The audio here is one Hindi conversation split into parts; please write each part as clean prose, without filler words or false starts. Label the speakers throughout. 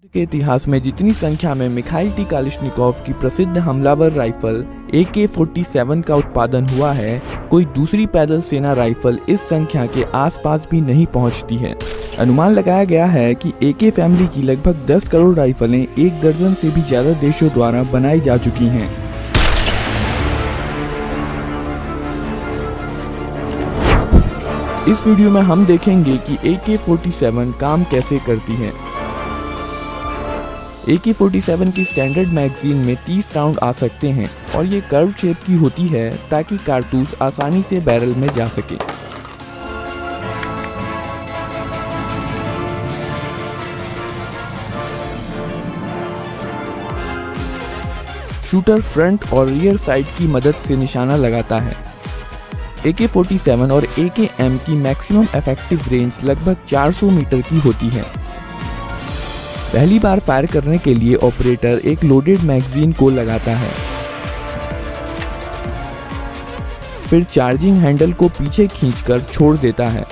Speaker 1: के इतिहास में जितनी संख्या में मिखाइल टी कालिशनिकोव की प्रसिद्ध हमलावर राइफल AK-47 का उत्पादन हुआ है, कोई दूसरी पैदल सेना राइफल इस संख्या के आसपास भी नहीं पहुंचती है। अनुमान लगाया गया है कि AK फैमिली की लगभग 10 करोड़ राइफलें 1 दर्जन से भी ज्यादा देशों द्वारा बनाई जा चुकी हैं। इस वीडियो में हम देखेंगे कि AK-47 काम कैसे करती है। AK-47 की स्टैंडर्ड मैगजीन में 30 राउंड आ सकते हैं और ये कर्व शेप की होती है ताकि कारतूस आसानी से बैरल में जा सके। शूटर फ्रंट और रियर साइड की मदद से निशाना लगाता है। AK-47 और AKM की मैक्सिमम इफेक्टिव रेंज लगभग 400 मीटर की होती है। पहली बार फायर करने के लिए ऑपरेटर एक लोडेड मैगजीन को लगाता है, फिर चार्जिंग हैंडल को पीछे खींचकर छोड़ देता है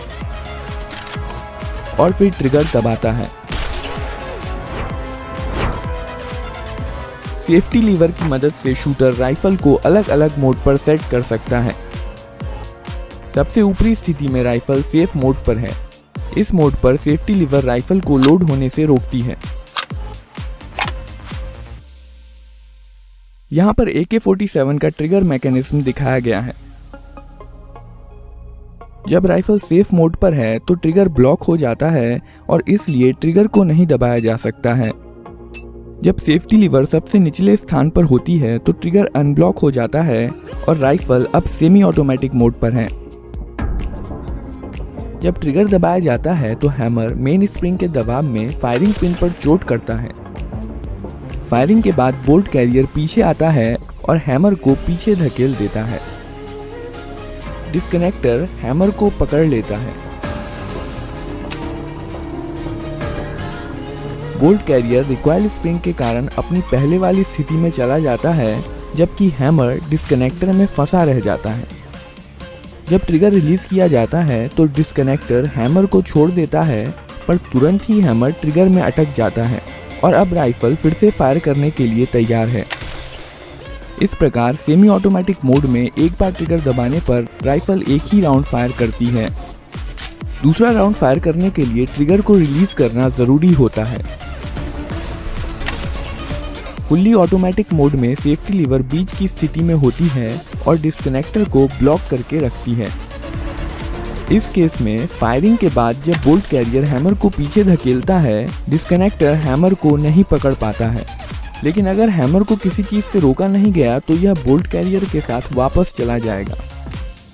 Speaker 1: और फिर ट्रिगर दबाता है। सेफ्टी लीवर की मदद से शूटर राइफल को अलग अलग मोड पर सेट कर सकता है। सबसे ऊपरी स्थिति में राइफल सेफ मोड पर है। इस मोड पर सेफ्टी लीवर राइफल को लोड होने से रोकती है। यहाँ पर AK-47 का ट्रिगर मैकेनिज्म दिखाया गया है। जब राइफल सेफ मोड पर है तो ट्रिगर ब्लॉक हो जाता है और इसलिए ट्रिगर को नहीं दबाया जा सकता है। जब सेफ्टी लीवर सबसे निचले स्थान पर होती है तो ट्रिगर अनब्लॉक हो जाता है और राइफल अब सेमी ऑटोमेटिक मोड पर है। जब ट्रिगर दबाया जाता है तो हैमर मेन स्प्रिंग के दबाव में फायरिंग पिन पर चोट करता है। फायरिंग के बाद बोल्ट कैरियर पीछे आता है और हैमर को पीछे धकेल देता है। डिस्कनेक्टर हैमर को पकड़ लेता है। बोल्ट कैरियर रिकॉइल स्प्रिंग के कारण अपनी पहले वाली स्थिति में चला जाता है, जबकि हैमर डिस्कनेक्टर में फंसा रह जाता है। जब ट्रिगर रिलीज किया जाता है तो डिस्कनेक्टर हैमर को छोड़ देता है, पर तुरंत ही हैमर ट्रिगर में अटक जाता है और अब राइफल फिर से फायर करने के लिए तैयार है। इस प्रकार सेमी ऑटोमेटिक मोड में एक बार ट्रिगर दबाने पर राइफल एक ही राउंड फायर करती है। दूसरा राउंड फायर करने के लिए ट्रिगर को रिलीज करना जरूरी होता है। फुल्ली ऑटोमेटिक मोड में सेफ्टी लीवर बीच की स्थिति में होती है और डिस्कनेक्टर को ब्लॉक करके रखती है। इस केस में फायरिंग के बाद जब बोल्ट कैरियर हैमर को पीछे धकेलता है, डिस्कनेक्टर हैमर को नहीं पकड़ पाता है। लेकिन अगर हैमर को किसी चीज से रोका नहीं गया तो यह बोल्ट कैरियर के साथ वापस चला जाएगा।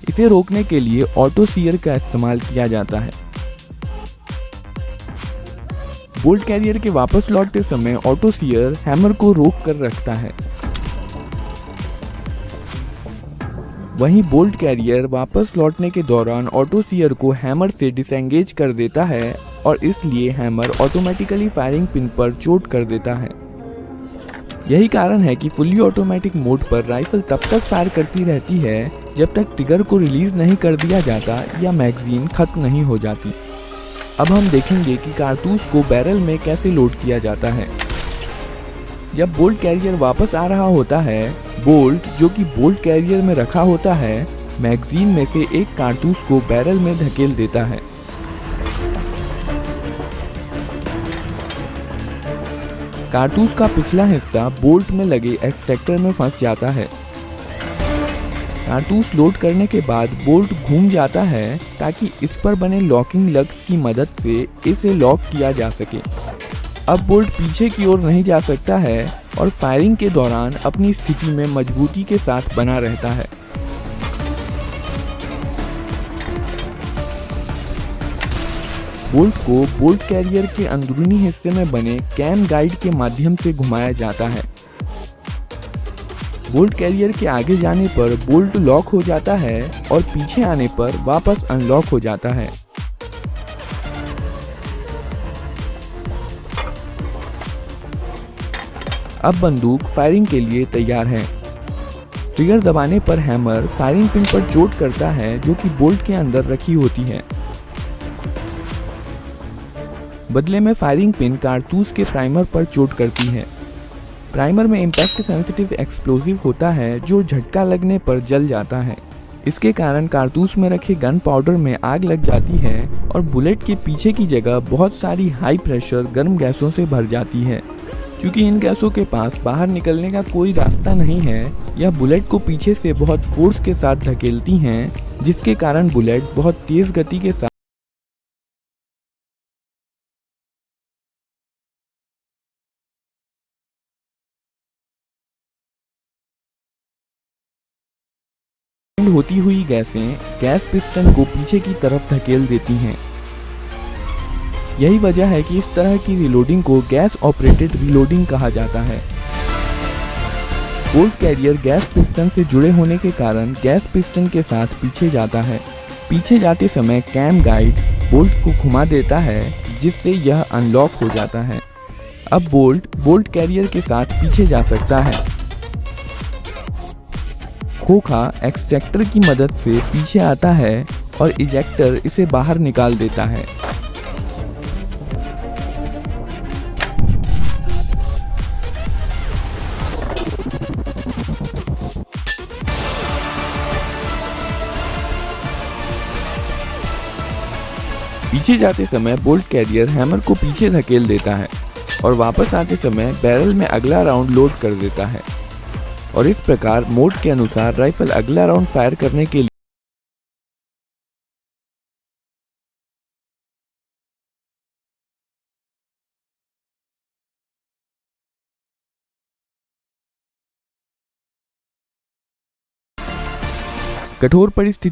Speaker 1: इसे रोकने के लिए ऑटो सीयर का इस्तेमाल किया जाता है। बोल्ट कैरियर के वापस लौटते समय ऑटो सीयर हैमर को रोक कर रखता है। वहीं बोल्ट कैरियर वापस लौटने के दौरान ऑटो सीयर को हैमर से डिसएंगेज कर देता है और इसलिए हैमर ऑटोमेटिकली फायरिंग पिन पर चोट कर देता है। यही कारण है कि फुल्ली ऑटोमेटिक मोड पर राइफल तब तक फायर करती रहती है जब तक ट्रिगर को रिलीज नहीं कर दिया जाता या मैगजीन खत्म नहीं हो जाती। अब हम देखेंगे कि कारतूस को बैरल में कैसे लोड किया जाता है। जब बोल्ट कैरियर वापस आ रहा होता है, बोल्ट जो कि बोल्ट कैरियर में रखा होता है, मैगजीन में से एक कारतूस को बैरल में धकेल देता है। कारतूस का पिछला हिस्सा बोल्ट में लगे एक्सट्रैक्टर में फंस जाता है। कारतूस लोड करने के बाद बोल्ट घूम जाता है ताकि इस पर बने लॉकिंग लग्स की मदद से इसे लॉक किया जा सके। अब बोल्ट पीछे की ओर नहीं जा सकता है और फायरिंग के दौरान अपनी स्थिति में मजबूती के साथ बना रहता है। बोल्ट को बोल्ट कैरियर के अंदरूनी हिस्से में बने कैम गाइड के माध्यम से घुमाया जाता है। बोल्ट कैरियर के आगे जाने पर बोल्ट लॉक हो जाता है और पीछे आने पर वापस अनलॉक हो जाता है। अब बंदूक फायरिंग के लिए तैयार है। ट्रिगर दबाने पर हैमर फायरिंग पिन पर चोट करता है जो कि बोल्ट के अंदर रखी होती है। बदले में फायरिंग पिन कारतूस के प्राइमर पर चोट करती है। प्राइमर में इम्पैक्ट सेंसिटिव एक्सप्लोजिव होता है जो झटका लगने पर जल जाता है। इसके कारण कारतूस में रखे गन पाउडर में आग लग जाती है और बुलेट के पीछे की जगह बहुत सारी हाई प्रेशर गर्म गैसों से भर जाती है। क्योंकि इन गैसों के पास बाहर निकलने का कोई रास्ता नहीं है, यह बुलेट को पीछे से बहुत फोर्स के साथ धकेलती हैं, जिसके कारण बुलेट बहुत तेज गति के साथ होती हुई गैसें गैस पिस्टन को पीछे की तरफ धकेल देती हैं। यही वजह है कि इस तरह की रीलोडिंग को गैस ऑपरेटेड रीलोडिंग कहा जाता है। बोल्ट कैरियर गैस पिस्टन से जुड़े होने के कारण गैस पिस्टन के साथ पीछे जाता है। पीछे जाते समय कैम गाइड बोल्ट को घुमा देता है, जिससे यह अनलॉक हो जाता है। अब बोल्ट कैरियर के साथ पीछे जा सकता है। खोखा एक्सट्रैक्टर की मदद से पीछे आता है और इजेक्टर इसे बाहर निकाल देता है। पीछे जाते समय बोल्ट कैरियर हैमर को पीछे धकेल देता है और वापस आते समय बैरल में अगला राउंड लोड कर देता है और इस प्रकार मोड के अनुसार राइफल अगला राउंड फायर करने के लिए कठोर परिस्थिति